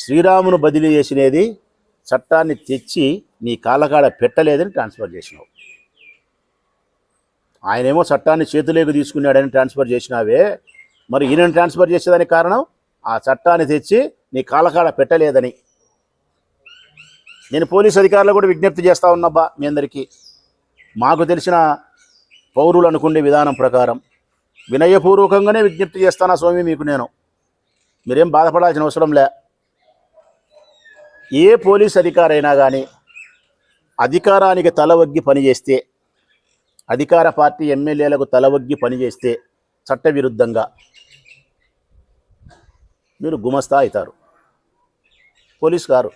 శ్రీరామును బదిలీ చేసినది చట్టాన్ని తెచ్చి నీ కాళ్ళకాడ పెట్టలేదని ట్రాన్స్ఫర్ చేసినావు. ఆయనేమో చట్టాన్ని చేతులేకి తీసుకున్నాడని ట్రాన్స్ఫర్ చేసినావే, మరి ఈయనను ట్రాన్స్ఫర్ చేసేదానికి కారణం ఆ చట్టాన్ని తెచ్చి నీ కాళ్ళకాడ పెట్టలేదని. నేను పోలీస్ అధికారులు కూడా విజ్ఞప్తి చేస్తూ ఉన్నబ్బా మీ అందరికీ, మాకు తెలిసిన పౌరులు అనుకునే విధానం ప్రకారం వినయపూర్వకంగానే విజ్ఞప్తి చేస్తానా స్వామి మీకు. మీరేం బాధపడాల్సిన అవసరం లే. ఏ పోలీస్ అధికారైనా కానీ అధికారానికి తలవగ్గి పనిచేస్తే, అధికార పార్టీ ఎమ్మెల్యేలకు తలవగ్గి పనిచేస్తే చట్టవిరుద్ధంగా మీరు గుమస్తా అవుతారు, పోలీస్ గారు.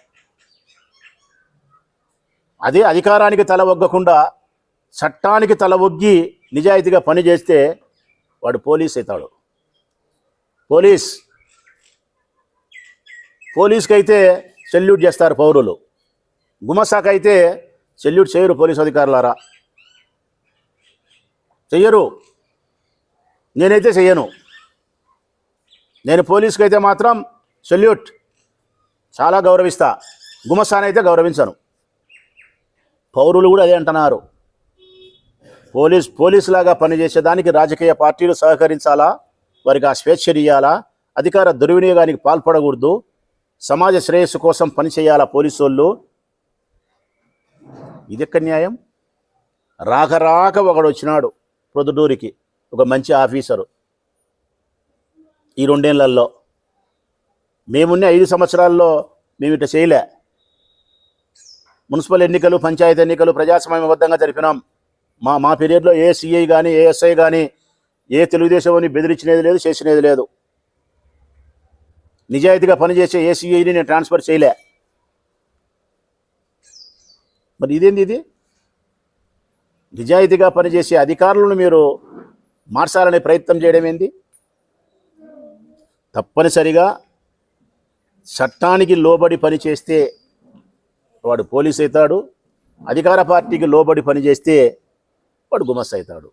అదే అధికారానికి తలవగ్గకుండా చట్టానికి తలవొగ్గి నిజాయితీగా పనిచేస్తే వాడు పోలీస్ అవుతాడు. పోలీస్కి అయితే సెల్యూట్ చేస్తారు పౌరులు, గుమస్తాకైతే సెల్యూట్ చేయరు పోలీస్ అధికారులారా, చెయ్యరు. నేనైతే చెయ్యను. నేను పోలీస్కి అయితే మాత్రం సెల్యూట్ చాలా గౌరవిస్తా, గుమస్తానైతే గౌరవించను. పౌరులు కూడా అదే అంటున్నారు. పోలీసులాగా పనిచేసేదానికి రాజకీయ పార్టీలు సహకరించాలా, వారికి ఆ స్వేచ్ఛ ఇయ్యాలా, అధికార దుర్వినియోగానికి పాల్పడకూడదు, సమాజ శ్రేయస్సు కోసం పనిచేయాలా పోలీసు వాళ్ళు. ఇదెక్కడ న్యాయం? రాక ఒకడు వచ్చినాడు ప్రొద్దుటూరికి, ఒక మంచి ఆఫీసరు. ఈ 2 ఏళ్లలో మేమున్న 5 సంవత్సరాల్లో మేము ఇట్లా చేయలే. మున్సిపల్ ఎన్నికలు, పంచాయతీ ఎన్నికలు ప్రజాస్వామ్యబద్ధంగా జరిపినాం. మా పీరియడ్లో ఏ సిఐ కానీ ఏ ఎస్ఐ కానీ ఏ తెలుగుదేశం అని బెదిరించినది లేదు, చేసినది లేదు. నిజాయితీగా పనిచేసే ఏ సిఐని నేను ట్రాన్స్ఫర్ చేయలే. మరి ఇదేంది ఇది? నిజాయితీగా పనిచేసే అధికారులను మీరు మార్చాలనే ప్రయత్నం చేయడం ఏంది? తప్పనిసరిగా చట్టానికి లోబడి పనిచేస్తే వాడు పోలీస్ అవుతాడు, అధికార పార్టీకి లోబడి పనిచేస్తే వాడు గుమస్తా అవుతాడు.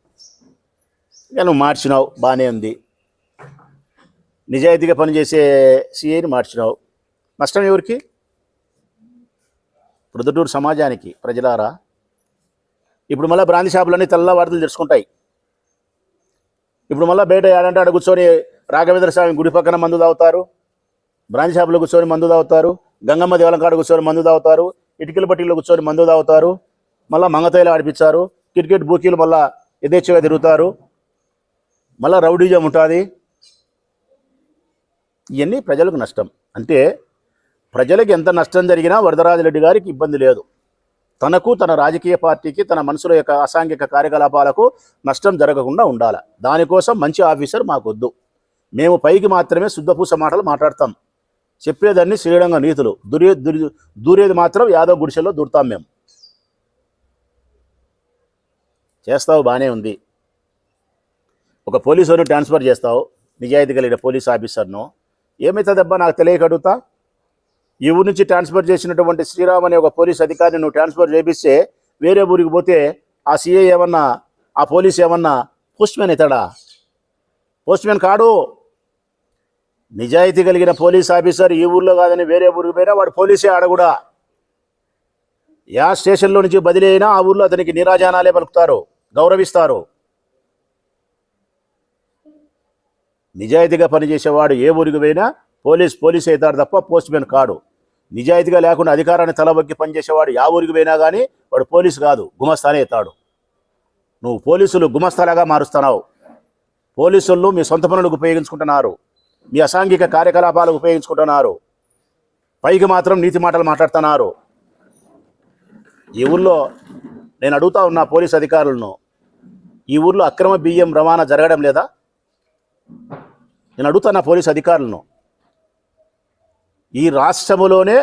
ఇక నువ్వు మార్చినావు, బాగానే ఉంది. నిజాయితీగా పనిచేసే సిఐని మార్చినావు, నష్టం ఎవరికి? ప్రొద్దుటూరు సమాజానికి. ప్రజలారా, ఇప్పుడు మళ్ళీ బ్రాంతి షాపులన్నీ తెల్లవారులు తెరుచుకుంటాయి. ఇప్పుడు మళ్ళీ బయట ఏడంటే ఆడ కూర్చొని రాఘవేంద్ర స్వామి గుడి పక్కన మందు తాగుతారు, బ్రాంతి షాపులో కూర్చొని మందు తాగుతారు, గంగమ్మ దేవాలయం కాడ కూర్చొని మందు తాగుతారు, ఇటుకల పట్టీలో కూర్చొని మందు తాగుతారు, మళ్ళీ మంగతైలు ఆడిపించారు, క్రికెట్ బూకీలు మళ్ళీ యథేచ్ఛగా తిరుగుతారు, మళ్ళీ రౌడీజం ఉంటుంది. ఇవన్నీ ప్రజలకు నష్టం. అంటే ప్రజలకు ఎంత నష్టం జరిగినా వరదరాజరెడ్డి గారికి ఇబ్బంది లేదు. తనకు, తన రాజకీయ పార్టీకి, తన మనసుల యొక్క అసాంఘిక కార్యకలాపాలకు నష్టం జరగకుండా ఉండాలి. దానికోసం మంచి ఆఫీసర్ మాకొద్దు. మేము పైకి మాత్రమే శుద్ధపూస మాటలు మాట్లాడతాం, చెప్పేదాన్ని శ్రీరంగ నీతులు, దూరేది మాత్రం యాదవ్ గుడిసెల్లో దూరుతాం. మేము చేస్తావు, బాగానే ఉంది. ఒక పోలీసును ట్రాన్స్ఫర్ చేస్తావు, నిజాయితీ కలిగిన పోలీస్ ఆఫీసర్ను. ఏమవుతుందబ్బా నాకు తెలియక అడుగుతా. ఈ ఊరి నుంచి ట్రాన్స్ఫర్ చేసినటువంటి శ్రీరామ్ అనే ఒక పోలీస్ అధికారిని నువ్వు ట్రాన్స్ఫర్ చేపిస్తే వేరే ఊరికి పోతే ఆ సిఐ ఏమన్నా, ఆ పోలీస్ ఏమన్నా పోస్ట్ మ్యాన్ అవుతాడా? పోస్ట్ మ్యాన్ కాడు. నిజాయితీ కలిగిన పోలీస్ ఆఫీసర్ ఈ ఊర్లో కాదని వేరే ఊరికి పోయినా వాడు పోలీసే ఆడకూడా. యా స్టేషన్లో నుంచి బదిలీ అయినా ఆ ఊర్లో అతనికి నీరాజనాలే పలుకుతారు, గౌరవిస్తారు. నిజాయితీగా పనిచేసేవాడు ఏ ఊరికి పోయినా పోలీస్ అవుతాడు తప్ప పోస్ట్ మ్యాన్ కాడు. నిజాయితీగా లేకుండా అధికారాన్ని తలబొక్కి పనిచేసేవాడు యా ఊరికి పోయినా కానీ వాడు పోలీసు కాదు, గుమస్తానే అవుతాడు. నువ్వు పోలీసులు గుమస్తాలాగా మారుస్తున్నావు. పోలీసులు మీ సొంత పనులకు ఉపయోగించుకుంటున్నారు, మీ అసాంఘిక కార్యకలాపాలకు ఉపయోగించుకుంటున్నారు, పైకి మాత్రం నీతి మాటలు మాట్లాడుతున్నారు. ఈ ఊర్లో నేను అడుగుతా ఉన్నా పోలీస్ అధికారులను, ఈ ఊర్లో అక్రమ బియ్యం రవాణా జరగడం లేదా? నేను అడుగుతున్నా పోలీస్ అధికారులను. ఈ రాష్ట్రంలోనే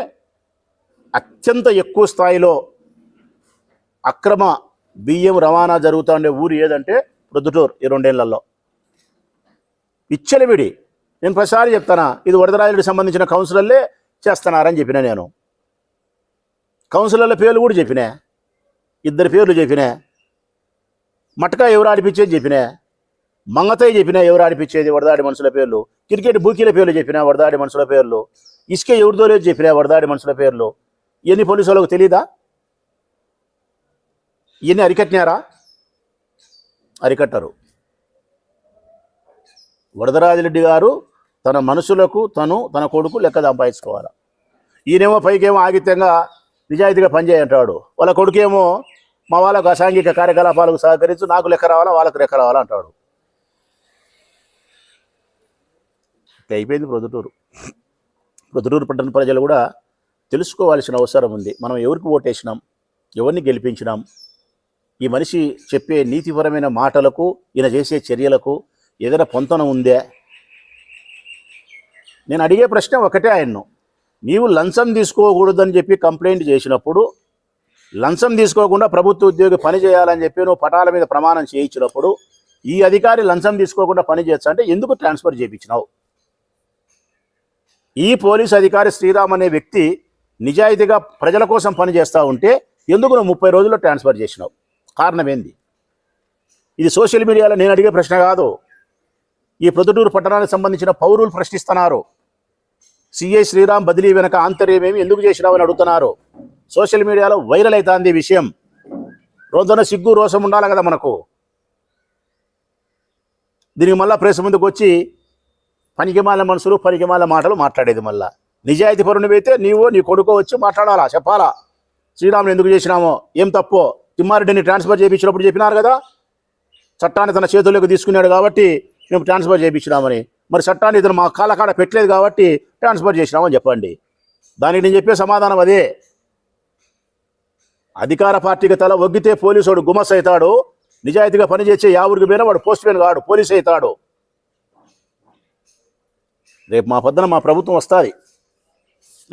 అత్యంత ఎక్కువ స్థాయిలో అక్రమ బియ్యం రవాణా జరుగుతూ ఉండే ఊరు ఏదంటే ప్రొద్దుటూరు. ఈ 2 ఏళ్లలో విచ్చలవిడి. నేను ప్రతిసారి చెప్తానా, ఇది వరదరాజుడికి సంబంధించిన కౌన్సిలర్లే చేస్తున్నారని చెప్పినా. నేను కౌన్సిలర్ల పేర్లు కూడా చెప్పినా, 2 పేర్లు చెప్పినా. మటకా ఎవరు ఆడిపించేది చెప్పినా, మంగతయ్య చెప్పినా ఎవరు ఆడిపించేది వరదాడి మనుషుల పేర్లు, క్రికెట్ బూకీల పేర్లు చెప్పినా వరదాడి మనుషుల పేర్లు. ఇసుక ఎవరిదో లేదు చెప్పినా వరదాడి మనుషుల పేర్లు. ఇవన్నీ పోలీసు వాళ్ళకు తెలీదా? ఇవన్నీ అరికట్టినారా? అరికట్టరు. వరదరాజిరెడ్డి గారు తన మనుషులకు తన కొడుకు లెక్క సంపాదించుకోవాలి. ఈయనేమో పైకేమో ఆగిత్యంగా నిజాయితీగా పనిచేయంటాడు. వాళ్ళ కొడుకేమో మా వాళ్ళకు అసాంఘిక కార్యకలాపాలకు సహకరించు, నాకు లెక్క రావాలా వాళ్ళకు లెక్క రావాలా అంటాడు. అయిపోయింది ప్రొద్దుటూరు పట్టణ ప్రజలు కూడా తెలుసుకోవాల్సిన అవసరం ఉంది. మనం ఎవరికి ఓటేసినాం, ఎవరిని గెలిపించినాం, ఈ మనిషి చెప్పే నీతిపరమైన మాటలకు ఈయన చేసే చర్యలకు ఏదైనా పొంతన ఉందే. నేను అడిగే ప్రశ్న ఒకటే ఆయన్ను, నీవు లంచం తీసుకోకూడదని చెప్పి కంప్లైంట్ చేసినప్పుడు, లంచం తీసుకోకుండా ప్రభుత్వ ఉద్యోగి పని చేయాలని చెప్పి నువ్వు పటాల మీద ప్రమాణం చేయించినప్పుడు, ఈ అధికారి లంచం తీసుకోకుండా పని చేయొచ్చు అంటే ఎందుకు ట్రాన్స్ఫర్ చేయించినావు? ఈ పోలీస్ అధికారి శ్రీరామ్ అనే వ్యక్తి నిజాయితీగా ప్రజల కోసం పనిచేస్తూ ఉంటే ఎందుకు నువ్వు 30 రోజుల్లో ట్రాన్స్ఫర్ చేసినావు? కారణం ఏంది? ఇది సోషల్ మీడియాలో నేను అడిగే ప్రశ్న కాదు. ఈ ప్రొద్దుటూరు పట్టణానికి సంబంధించిన పౌరులు ప్రశ్నిస్తున్నారు. సిఐ శ్రీరామ్ బదిలీ వెనక ఆంతర్యమేమి, ఎందుకు చేసినావని అడుగుతున్నారు. సోషల్ మీడియాలో వైరల్ అవుతుంది ఈ విషయం. రోజున సిగ్గు రోషం ఉండాలి కదా మనకు. దీనికి మళ్ళీ ప్రెస్ ముందుకు వచ్చి పనికిమాల మనుషులు పనికిమాల మాటలు మాట్లాడేది. మళ్ళా నిజాయితీ పరునివైతే నీవో నీ కొడుకో వచ్చి మాట్లాడాలా, చెప్పాలా. శ్రీరాములు ఎందుకు చేసినామో, ఏం తప్పో తిమ్మారెడ్డిని ట్రాన్స్ఫర్ చేయించినప్పుడు చెప్పినారు కదా, చట్టాన్ని తన చేతుల్లోకి తీసుకున్నాడు కాబట్టి మేము ట్రాన్స్ఫర్ చేయించినామని. మరి చట్టాన్ని ఇతను మా కాళ్ళకాడ పెట్టలేదు కాబట్టి ట్రాన్స్ఫర్ చేసినామని చెప్పండి. దానికి నేను చెప్పే సమాధానం అదే. అధికార పార్టీకి తల ఒగ్గితే పోలీసుడు గుమస్ అవుతాడు. నిజాయితీగా పనిచేసే ఊరికి పోయినా వాడు పోస్ట్ మ్యాన్ కాడు, పోలీసు అవుతాడు. రేపు మా పొద్దున మా ప్రభుత్వం వస్తుంది.